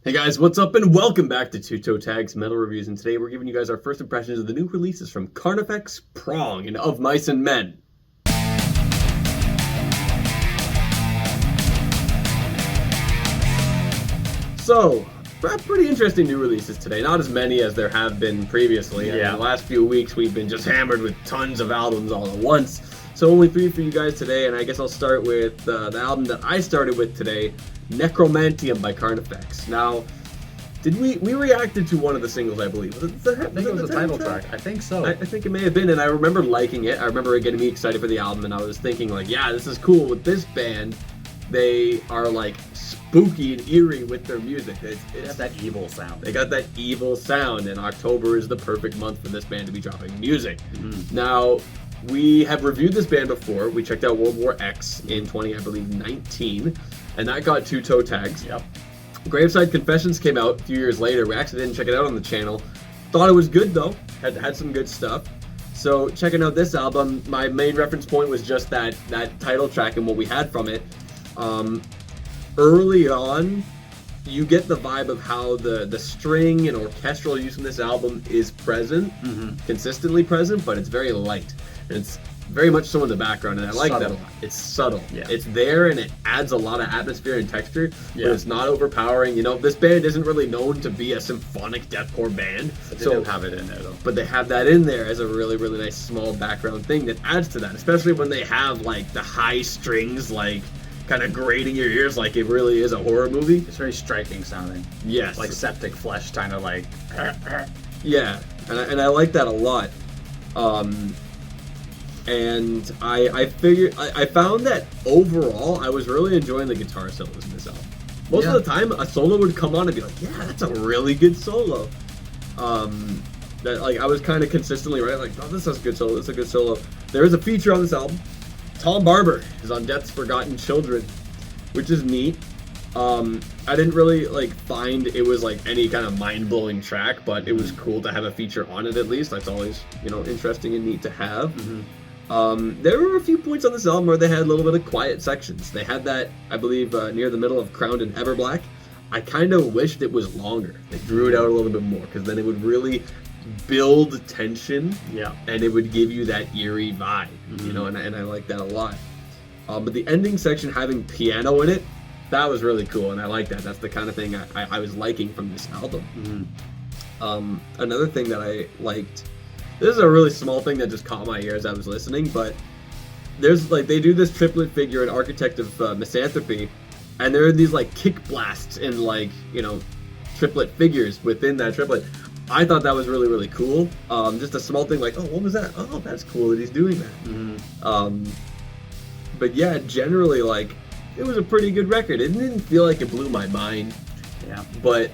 Hey guys, what's up and welcome back to Toe Tags Metal Reviews, and today we're giving you guys our first impressions of the new releases from Carnifex, Prong, and Of Mice and Men. So, pretty interesting new releases today. Not as many as there have been previously. In the last few weeks we've been just hammered with tons of albums all at once. So only 3 for you guys today, and I guess I'll start with the album that I started with today, Necromanteum by Carnifex. Now, did we reacted to one of the singles, I believe. I think it was the title track. I think so. I think it may have been, and I remember liking it. I remember it getting me excited for the album, and I was thinking like, yeah, this is cool. With this band, they are like spooky and eerie with their music. It's that evil sound. They got that evil sound, and October is the perfect month for this band to be dropping music. Now, we have reviewed this band before. We checked out World War X in 2019, and that got 2 toe tags. Yep. Graveside Confessions came out a few years later. We actually didn't check it out on the channel. Thought it was good though. Had some good stuff. So checking out this album, my main reference point was just that title track and what we had from it. Early on, you get the vibe of how the string and orchestral use in this album is present, consistently present, but it's very light. And it's very much so in the background, and I like that a lot. It's subtle. Yeah. It's there, and it adds a lot of atmosphere and texture, but it's not overpowering. You know, this band isn't really known to be a symphonic deathcore band. But they do have it in there, though. But they have that in there as a really, really nice small background thing that adds to that, especially when they have, like, the high strings, like, kind of grating your ears like it really is a horror movie. It's very striking sounding. Yes. Like septic flesh, kind of like... Yeah, and I like that a lot. And I found that overall I was really enjoying the guitar solos in this album. Most of the time a solo would come on and be like, yeah, that's a really good solo. That like I was kind of consistently right, like, oh, this is a good solo, this is a good solo. There is a feature on this album. Tom Barber is on Death's Forgotten Children, which is neat. I didn't really like find it was like any kind of mind-blowing track, but it was cool to have a feature on it at least. That's always, you know, interesting and neat to have. There were a few points on this album where they had a little bit of quiet sections. They had that, I believe, near the middle of Crowned and Everblack. I kind of wished it was longer. They drew it out a little bit more, because then it would really build tension, and it would give you that eerie vibe, you know, and I like that a lot. But the ending section having piano in it, that was really cool, and I like that. That's the kind of thing I was liking from this album. Another thing that I liked, this is a really small thing that just caught my ear as I was listening, but there's like, they do this triplet figure in Architect of Misanthropy, and there are these like kick blasts and like, you know, triplet figures within that triplet. I thought that was really, really cool. Just a small thing like, oh, what was that? Oh, that's cool that he's doing that. But yeah, generally, like, it was a pretty good record. It didn't feel like it blew my mind. Yeah. But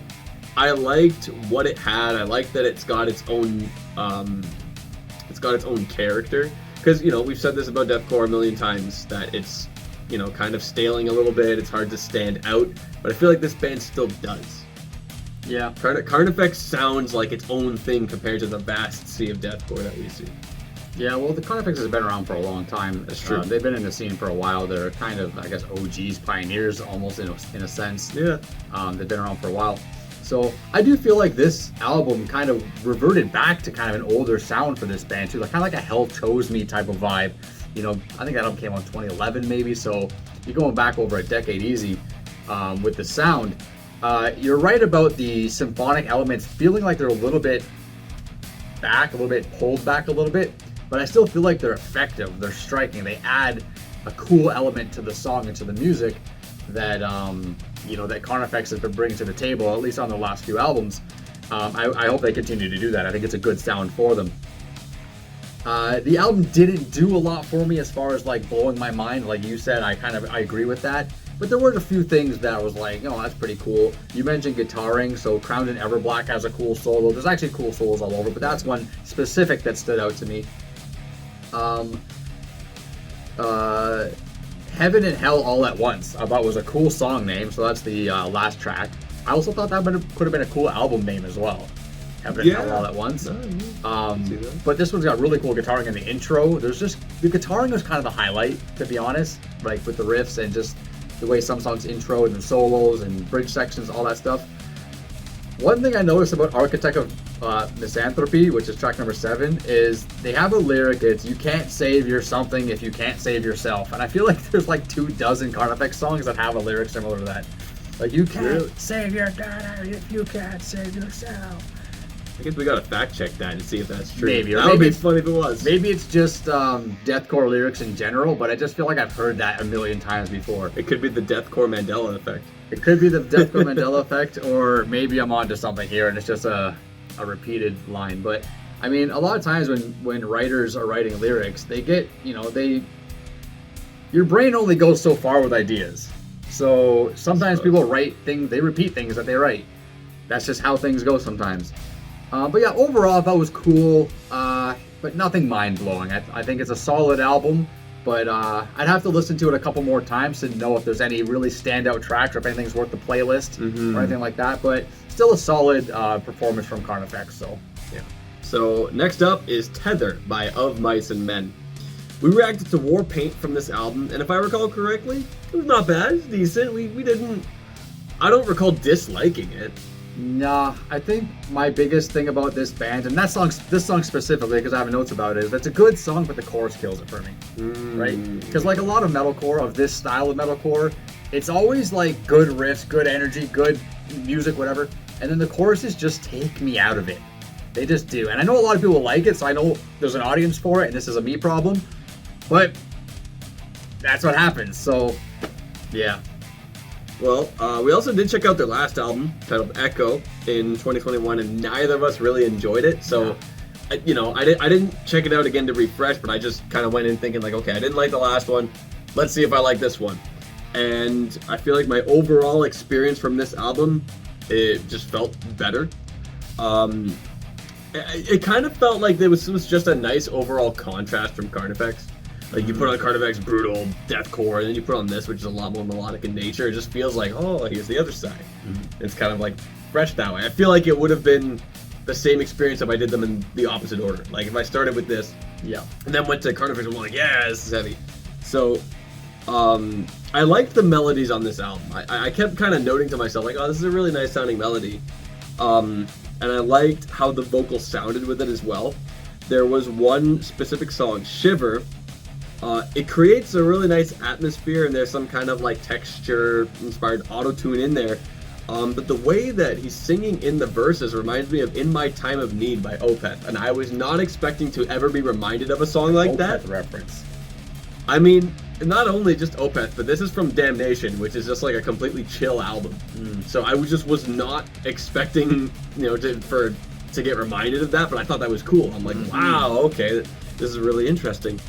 I liked what it had. I liked that it's got its own character. Because, you know, we've said this about deathcore a million times, that it's, you know, kind of staling a little bit. It's hard to stand out. But I feel like this band still does. Yeah. Carnifex sounds like its own thing compared to the vast sea of deathcore that we see. Yeah, well, the Carnifex has been around for a long time. That's true. They've been in the scene for a while. They're kind of, I guess, OGs, pioneers, almost in a sense. Yeah. They've been around for a while. So I do feel like this album kind of reverted back to kind of an older sound for this band too, like kind of like a Hell Chose Me type of vibe. You know, I think that album came out in 2011 maybe, so you're going back over a decade easy with the sound. You're right about the symphonic elements feeling like they're a little bit back, a little bit pulled back a little bit, but I still feel like they're effective, they're striking, they add a cool element to the song and to the music that you know, that Carnifex has been bringing to the table, at least on their last few albums. I hope they continue to do that. I think it's a good sound for them. The album didn't do a lot for me as far as like blowing my mind, like you said. I agree with that. But there were a few things that I was like, oh, that's pretty cool. You mentioned guitaring, so Crowned and Everblack has a cool solo. There's actually cool solos all over, but that's one specific that stood out to me. Heaven and Hell All at Once I thought was a cool song name, so that's the last track. I also thought that could have been a cool album name as well. Heaven and Hell All at Once. But this one's got really cool guitaring in the intro. There's just, the guitaring was kind of the highlight, to be honest, like with the riffs and just the way some songs intro and the solos and bridge sections, all that stuff. One thing I noticed about Architect of Misanthropy, which is track number 7, is they have a lyric. It's "You can't save your something if you can't save yourself," and I feel like there's like 24 Carnifex songs that have a lyric similar to that. Like, you can't save your daughter if you can't save yourself. I guess we gotta fact check that and see if that's true. Maybe. That would be funny if it was. Maybe it's just deathcore lyrics in general, but I just feel like I've heard that a million times before. It could be the deathcore Mandela effect. It could be the deathcore Mandela effect, or maybe I'm onto something here and it's just a repeated line. But I mean, a lot of times when writers are writing lyrics, they get, your brain only goes so far with ideas. So sometimes people write things, they repeat things that they write. That's just how things go sometimes. But yeah, overall I thought it was cool, but nothing mind-blowing. I think it's a solid album, but I'd have to listen to it a couple more times to know if there's any really standout tracks or if anything's worth the playlist or anything like that. But still a solid performance from Carnifex. So yeah. So next up is Tether by Of Mice and Men. We reacted to War Paint from this album, and if I recall correctly, it was not bad. It's decent. I don't recall disliking it. Nah, I think my biggest thing about this band, and this song specifically, because I have notes about it, is it's a good song, but the chorus kills it for me, right? Because like a lot of metalcore, of this style of metalcore, it's always like good riffs, good energy, good music, whatever, and then the choruses just take me out of it. They just do. And I know a lot of people like it, so I know there's an audience for it, and this is a me problem, but that's what happens, so yeah. Well, we also did check out their last album, titled Echo, in 2021, and neither of us really enjoyed it. So, I didn't check it out again to refresh, but I just kind of went in thinking like, okay, I didn't like the last one. Let's see if I like this one. And I feel like my overall experience from this album, it just felt better. It kind of felt like it was just a nice overall contrast from Carnifex. Like, you put on Carnifex, brutal, deathcore, and then you put on this, which is a lot more melodic in nature. It just feels like, oh, here's the other side. It's kind of like fresh that way. I feel like it would have been the same experience if I did them in the opposite order. Like, if I started with this, and then went to Carnifex, and I'm like, yeah, this is heavy. So, I liked the melodies on this album. I kept kind of noting to myself, like, oh, this is a really nice sounding melody. And I liked how the vocals sounded with it as well. There was one specific song, Shiver. It creates a really nice atmosphere, and there's some kind of like texture-inspired auto-tune in there. But the way that he's singing in the verses reminds me of In My Time of Need by Opeth, and I was not expecting to ever be reminded of a song like that. Opeth reference. I mean, not only just Opeth, but this is from Damnation, which is just like a completely chill album. So I was not expecting, to get reminded of that, but I thought that was cool. I'm like, wow, okay, this is really interesting.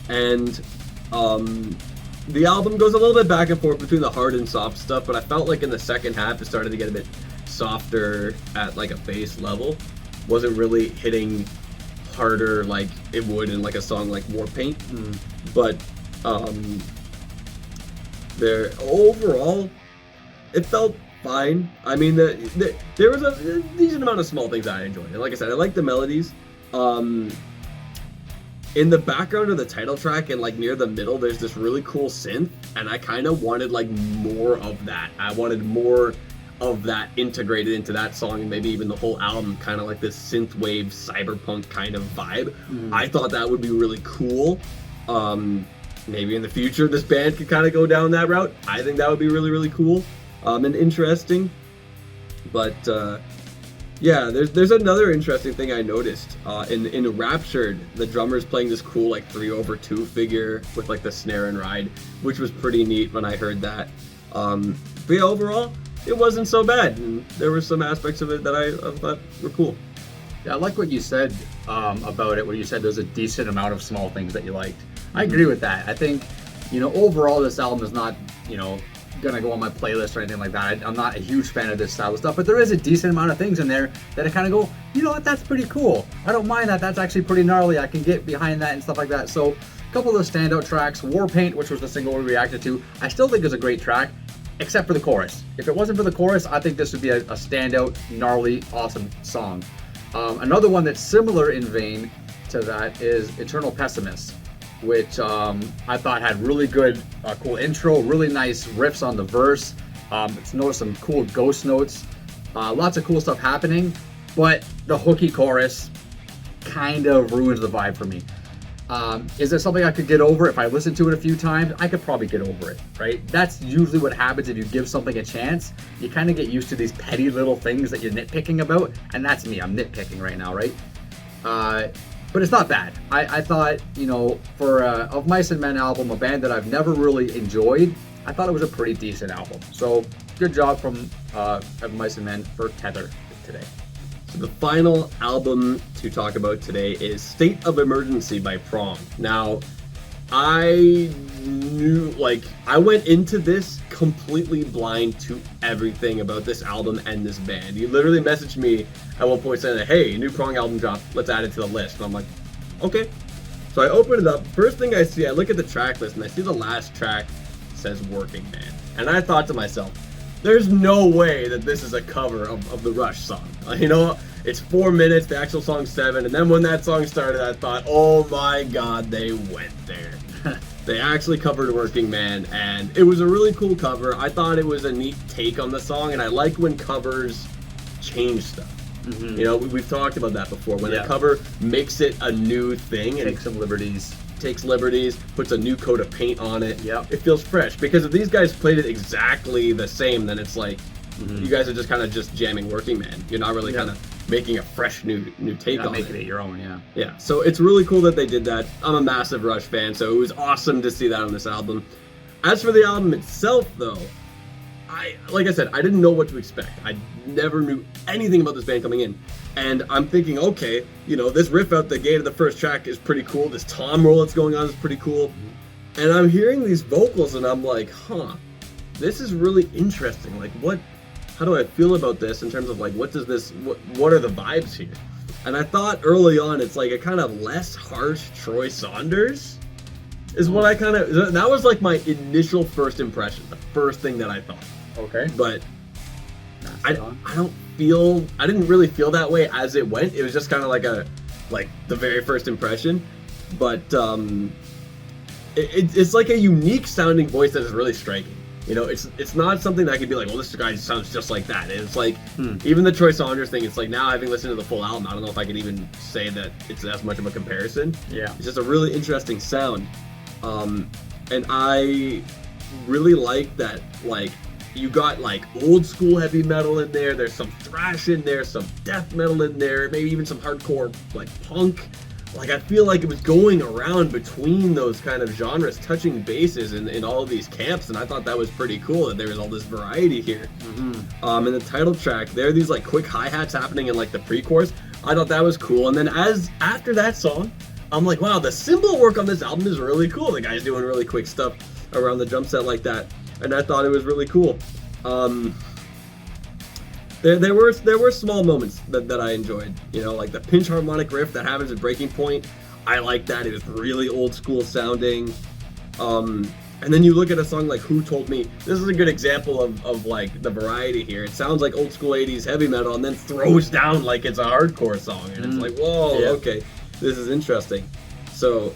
And the album goes a little bit back and forth between the hard and soft stuff, but I felt like in the second half it started to get a bit softer at like a base level. Wasn't really hitting harder like it would in like a song like War Paint. But there overall it felt fine. I mean, there was a decent amount of small things that I enjoyed. And like I said, I like the melodies. In the background of the title track and like near the middle, there's this really cool synth, and I kind of wanted like more of that. I wanted more of that integrated into that song, and maybe even the whole album, kind of like this synthwave cyberpunk kind of vibe. I thought that would be really cool. Maybe in the future this band could kind of go down that route. I think that would be really, really cool and interesting. But yeah, there's another interesting thing I noticed. In Raptured, the drummer's playing this cool like 3/2 figure with like the snare and ride, which was pretty neat when I heard that. But yeah, overall, it wasn't so bad, and there were some aspects of it that I thought were cool. Yeah, I like what you said about it, where you said there's a decent amount of small things that you liked. I agree with that. I think, overall this album is not, gonna go on my playlist or anything like that. I'm not a huge fan of this style of stuff, but there is a decent amount of things in there that I kind of go, you know what, that's pretty cool. I don't mind that. That's actually pretty gnarly. I can get behind that and stuff like that. So a couple of the standout tracks, War Paint, which was the single we reacted to, I still think is a great track, except for the chorus. If it wasn't for the chorus, I think this would be a standout, gnarly, awesome song. Another one that's similar in vein to that is Eternal Pessimist, which I thought had really good, cool intro, really nice riffs on the verse. It's noticed some cool ghost notes. Lots of cool stuff happening, but the hooky chorus kind of ruins the vibe for me. Is it something I could get over if I listen to it a few times? I could probably get over it, right? That's usually what happens if you give something a chance. You kind of get used to these petty little things that you're nitpicking about, and that's me. I'm nitpicking right now, right? But it's not bad. I thought, you know, for Of Mice and Men album, a band that I've never really enjoyed, I thought it was a pretty decent album. So good job from Of Mice and Men for Tether today. So the final album to talk about today is State of Emergency by Prong. Now, I went into this completely blind to everything about this album and this band. You literally messaged me at one point saying, hey, new Prong album dropped, let's add it to the list. And I'm like, okay. So I open it up. First thing I see, I look at the track list and I see the last track says Working Man. And I thought to myself, there's no way that this is a cover of the Rush song. You know, it's 4 minutes, the actual song's 7, and then when that song started, I thought, oh my god, they went there. They actually covered Working Man, and it was a really cool cover. I thought it was a neat take on the song, and I like when covers change stuff. Mm-hmm. You know, we've talked about that before. When a cover makes it a new thing and takes some liberties. Takes liberties, puts a new coat of paint on it. It feels fresh. Because if these guys played it exactly the same, then it's like you guys are just kind of just jamming Working Man. You're not really kind of making a fresh new take on it. Making it your own, Yeah, so it's really cool that they did that. I'm a massive Rush fan, so it was awesome to see that on this album. As for the album itself, though, like I said, I didn't know what to expect. I never knew anything about this band coming in. And I'm thinking, okay, you know, this riff out the gate of the first track is pretty cool. This tom roll that's going on is pretty cool. And I'm hearing these vocals and I'm like, this is really interesting. Like, how do I feel about this in terms of like, what are the vibes here? And I thought early on, it's like a kind of less harsh Troy Saunders is what I that was like my initial first impression, the first thing that I thought. Okay. But I didn't really feel that way as it went. It was just kind of like the very first impression. But it's like a unique sounding voice that is really striking. You know, it's not something that I could be like, well, this guy sounds just like that. And it's like, even the Troy Saunders thing, it's like now having listened to the full album, I don't know if I could even say that it's as much of a comparison. Yeah. It's just a really interesting sound. And I really like that, like, you got like old school heavy metal in there, there's some thrash in there, some death metal in there, maybe even some hardcore like punk. Like, I feel like it was going around between those kind of genres, touching bases in all of these camps, and I thought that was pretty cool that there was all this variety here. In the title track, there are these like quick hi-hats happening in like the pre-chorus. I thought that was cool, and then after that song, I'm like, wow, the cymbal work on this album is really cool. The guy's doing really quick stuff around the drum set like that, and I thought it was really cool. There were small moments that I enjoyed. You know, like the pinch harmonic riff that happens at breaking point. I like that. It was really old school sounding. And then you look at a song like Who Told Me. This is a good example of like the variety here. It sounds like old school 80s heavy metal and then throws down like it's a hardcore song. And it's like, whoa, okay, this is interesting. So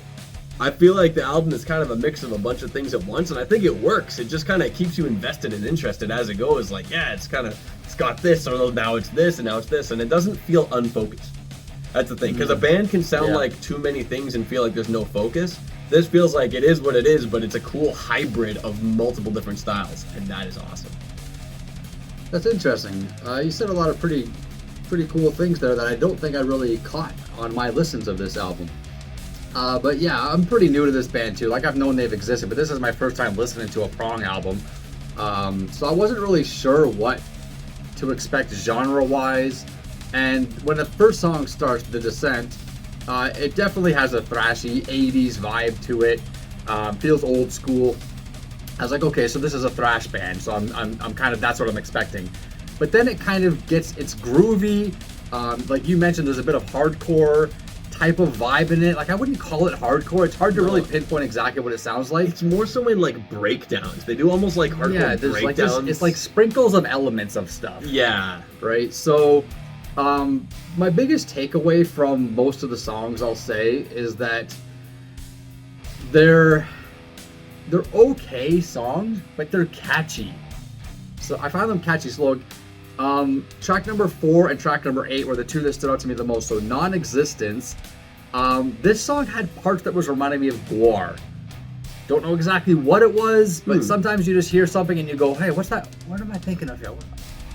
I feel like the album is kind of a mix of a bunch of things at once, and I think it works. It just kind of keeps you invested and interested as it goes. Like, yeah, it's got this, or now it's this, and now it's this, and it doesn't feel unfocused. That's the thing, because a band can sound like too many things and feel like there's no focus. This feels like it is what it is, but it's a cool hybrid of multiple different styles, and that is awesome. That's interesting. You said a lot of pretty cool things there that I don't think I really caught on my listens of this album. But yeah, I'm pretty new to this band too. Like, I've known they've existed, but this is my first time listening to a Prong album. So I wasn't really sure what to expect genre-wise. And when the first song starts, The Descent, it definitely has a thrashy 80s vibe to it. Feels old school. I was like, okay, so this is a thrash band, so I'm kind of, that's what I'm expecting. But then it kind of it's groovy. Like you mentioned, there's a bit of hardcore type of vibe in it. Like, I wouldn't call it hardcore. It's hard to really pinpoint exactly what it sounds like. It's more so in like breakdowns. They do almost like hardcore breakdowns. It's like sprinkles of elements of stuff. Yeah. Right? So, my biggest takeaway from most of the songs, I'll say, is that they're okay songs, but they're catchy. So I find them catchy. So Track number 4 and track number 8 were the two that stood out to me the most. So Non-Existence. This song had parts that was reminding me of Guar. Don't know exactly what it was, but sometimes you just hear something and you go, hey, what's that? What am I thinking of here?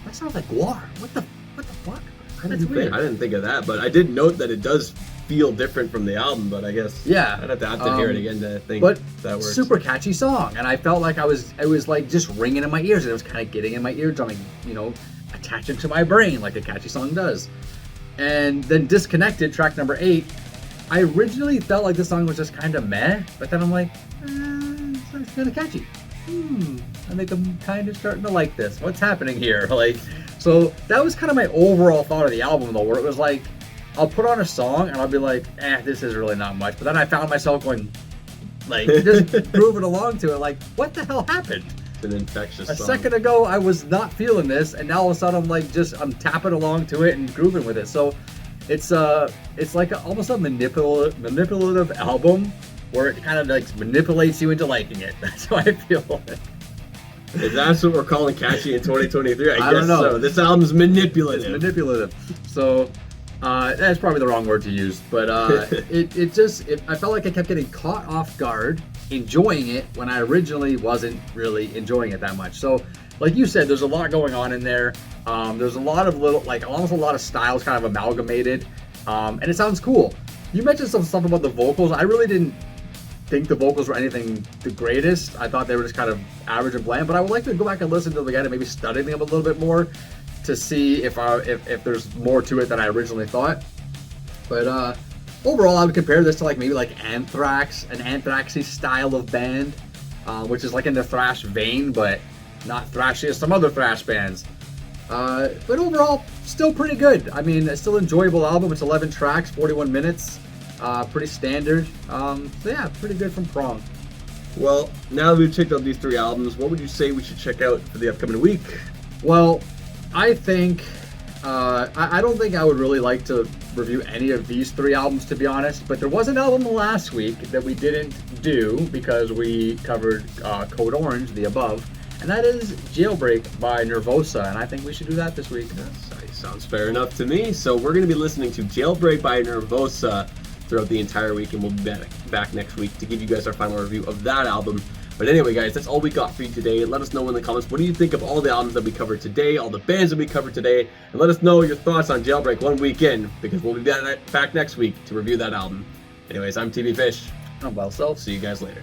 That sounds like Guar. What the fuck? That's weird. I didn't think of that, but I did note that it does feel different from the album, but I guess I'd have to hear it again to think that works. Super catchy song, and I felt like it was like just ringing in my ears, and it was kind of getting in my eardrum, attaching to my brain like a catchy song does. And then Disconnected, track number 8, I originally felt like this song was just kind of meh, but then I'm like, it's kind of catchy. I think I'm kind of starting to like this. What's happening here? So that was kind of my overall thought of the album, though, where it was like, I'll put on a song and I'll be like, this is really not much. But then I found myself going, just grooving along to it, like, what the hell happened? It's an infectious song. A second ago, I was not feeling this, and now all of a sudden I'm tapping along to it and grooving with it. So it's like almost a manipulative album where it kind of manipulates you into liking it. That's how I feel. If that's what we're calling catchy in 2023, I guess don't know. So. This album's manipulative. It's manipulative. So that's probably the wrong word to use, but I felt like I kept getting caught off guard enjoying it when I originally wasn't really enjoying it that much. So like you said, there's a lot going on in there. There's a lot of almost a lot of styles kind of amalgamated, and it sounds cool. You mentioned some stuff about the vocals. I really didn't think the vocals were anything the greatest. I thought they were just kind of average and bland, but I would like to go back and listen to them again and maybe study them a little bit more to see if there's more to it than I originally thought. But overall, I would compare this to maybe Anthrax, an Anthraxy style of band, which is in the thrash vein, but not thrashy as some other thrash bands. But overall, still pretty good. I mean, it's still an enjoyable album. It's 11 tracks, 41 minutes. Pretty standard. So yeah, pretty good from Prong. Well, now that we've checked out these 3 albums, what would you say we should check out for the upcoming week? Well, I think I don't think I would really like to review any of these 3 albums, to be honest, but there was an album last week that we didn't do because we covered Code Orange, the above, and that is Jailbreak by Nervosa, and I think we should do that this week. Sounds fair enough to me. So we're going to be listening to Jailbreak by Nervosa throughout the entire week, and we'll be back next week to give you guys our final review of that album. But anyway, guys, that's all we got for you today. Let us know in the comments, what do you think of all the albums that we covered today, all the bands that we covered today, and let us know your thoughts on Jailbreak 1 week in, because we'll be back next week to review that album. Anyways, I'm TV Fish. I'm Well Self. See you guys later.